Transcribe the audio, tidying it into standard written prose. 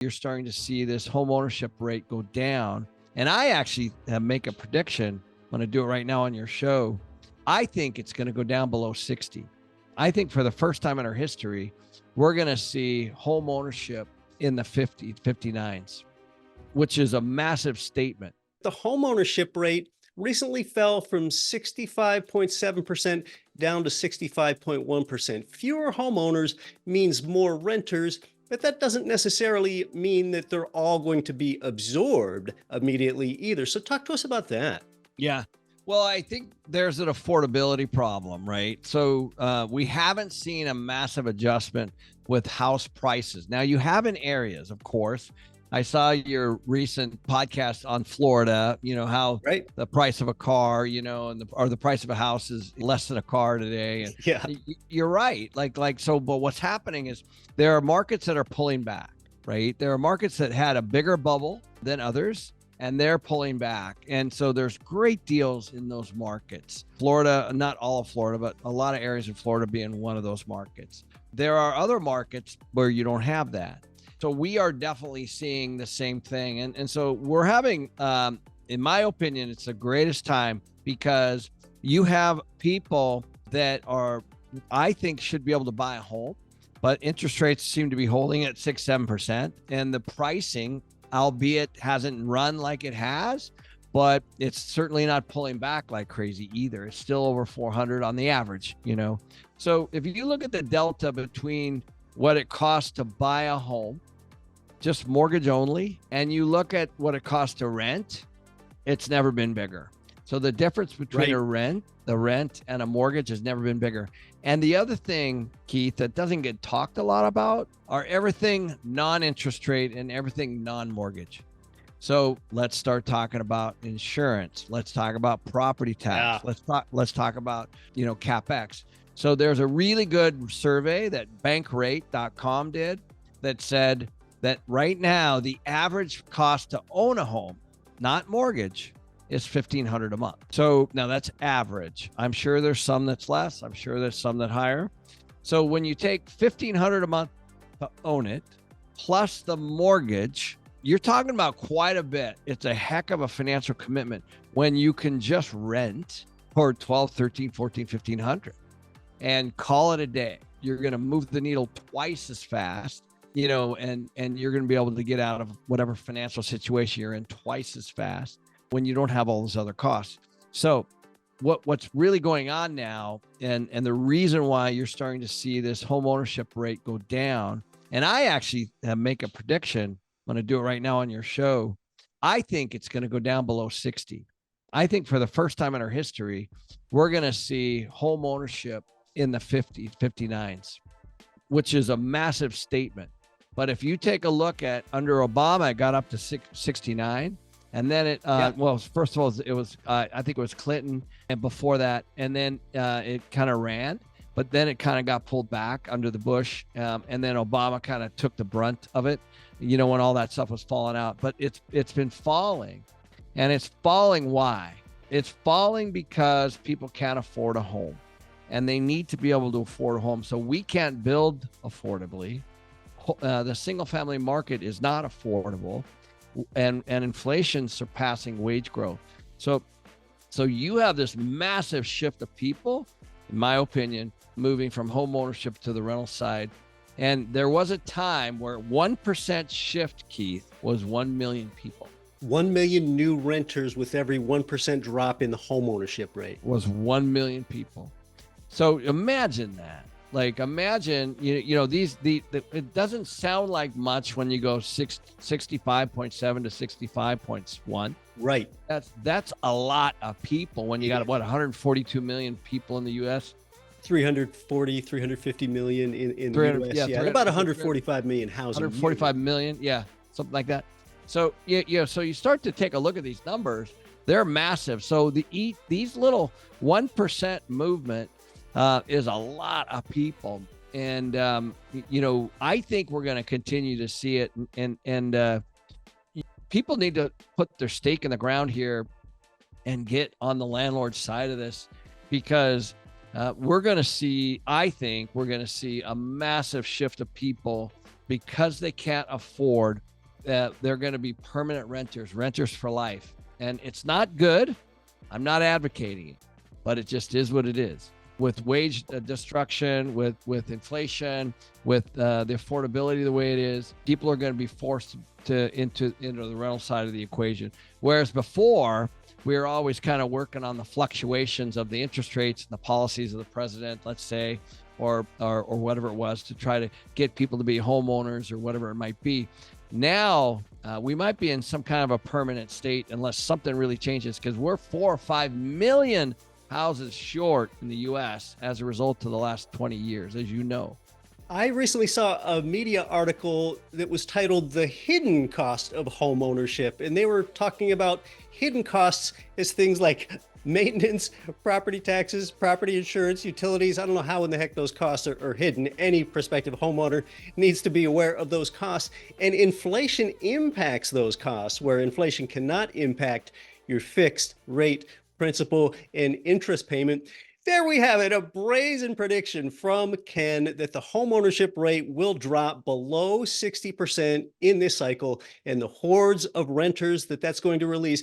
You're starting to see this home ownership rate go down. And I actually make a prediction. I'm going to do it right now on your show. I think it's going to go down below 60. I think for the first time in our history, we're going to see home ownership in the 50s, 59s, which is a massive statement. The homeownership rate recently fell from 65.7% down to 65.1%. Fewer homeowners means more renters, but that doesn't necessarily mean that they're all going to be absorbed immediately either. So talk to us about that. Yeah. Well, I think there's an affordability problem, right? So we haven't seen a massive adjustment with house prices. Now you have in areas, of course. I saw your recent podcast on Florida, how the price of a car, or the price of a house is less than a car today. And yeah, you're right. But what's happening is there are markets that are pulling back, right? There are markets that had a bigger bubble than others, and they're pulling back. And so there's great deals in those markets. Florida, not all of Florida, but a lot of areas of Florida being one of those markets. There are other markets where you don't have that. So we are definitely seeing the same thing. And so we're having, in my opinion, it's the greatest time because you have people that I think should be able to buy a home, but interest rates seem to be holding at 6-7%. And the pricing, albeit hasn't run like it has, but it's certainly not pulling back like crazy either. It's still over 400 on the average, So if you look at the delta between what it costs to buy a home, just mortgage only, and you look at what it costs to rent, it's never been bigger. So the difference between the rent and a mortgage has never been bigger. And the other thing, Keith, that doesn't get talked a lot about are everything non-interest rate and everything non-mortgage. So let's start talking about insurance. Let's talk about property tax. Yeah. Let's talk about, CapEx. So there's a really good survey that bankrate.com did that said that right now the average cost to own a home, not mortgage, is $1,500 a month. So now that's average. I'm sure there's some that's less. I'm sure there's some that higher. So when you take $1,500 a month to own it, plus the mortgage, you're talking about quite a bit. It's a heck of a financial commitment when you can just rent for $1,200, $1,300, $1,400, $1,500 and call it a day. You're going to move the needle twice as fast, and you're going to be able to get out of whatever financial situation you're in twice as fast when you don't have all those other costs. So what's really going on now, and the reason why you're starting to see this home ownership rate go down, and I actually make a prediction. I'm going to do it right now on your show. I think it's going to go down below 60. I think for the first time in our history, we're going to see home ownership in the 50s, 59s, which is a massive statement. But if you take a look at under Obama, it got up to 69. And then well, first of all, it was, I think it was Clinton and before that. And then it kind of ran, but then it kind of got pulled back under the Bush. And then Obama kind of took the brunt of it, when all that stuff was falling out. But it's been falling. And it's falling why? It's falling because people can't afford a home. And they need to be able to afford a home. So we can't build affordably. The single family market is not affordable, and inflation surpassing wage growth. So you have this massive shift of people, in my opinion, moving from home ownership to the rental side. And there was a time where 1% shift, Keith, was 1 million people. 1 million new renters with every 1% drop in the home ownership rate. Was 1 million people. So imagine that. Imagine, it doesn't sound like much when you go 65.7 to 65.1. Right. That's a lot of people when you got 142 million people in the U.S. 350 million in the U.S. Yeah, about 145 million housing. 145 million. Yeah, something like that. So so you start to take a look at these numbers. They're massive. So these little 1% movement is a lot of people. And, I think we're going to continue to see it. And people need to put their stake in the ground here and get on the landlord side of this, because we're going to see, I think we're going to see a massive shift of people because they can't afford they're going to be permanent renters, renters for life. And it's not good. I'm not advocating it, but it just is what it is. With wage destruction, with inflation, with the affordability the way it is, people are going to be forced into the rental side of the equation. Whereas before, we were always kind of working on the fluctuations of the interest rates and the policies of the president, let's say, or whatever it was, to try to get people to be homeowners or whatever it might be. Now we might be in some kind of a permanent state unless something really changes, because we're 4 or 5 million houses short in the U.S. as a result of the last 20 years, as you know. I recently saw a media article that was titled "The Hidden Cost of Homeownership," and they were talking about hidden costs as things like maintenance, property taxes, property insurance, utilities. I don't know how in the heck those costs are hidden. Any prospective homeowner needs to be aware of those costs, and inflation impacts those costs, where inflation cannot impact your fixed rate principal and interest payment. There we have it, a brazen prediction from Ken that the homeownership rate will drop below 60% in this cycle, and the hordes of renters that's going to release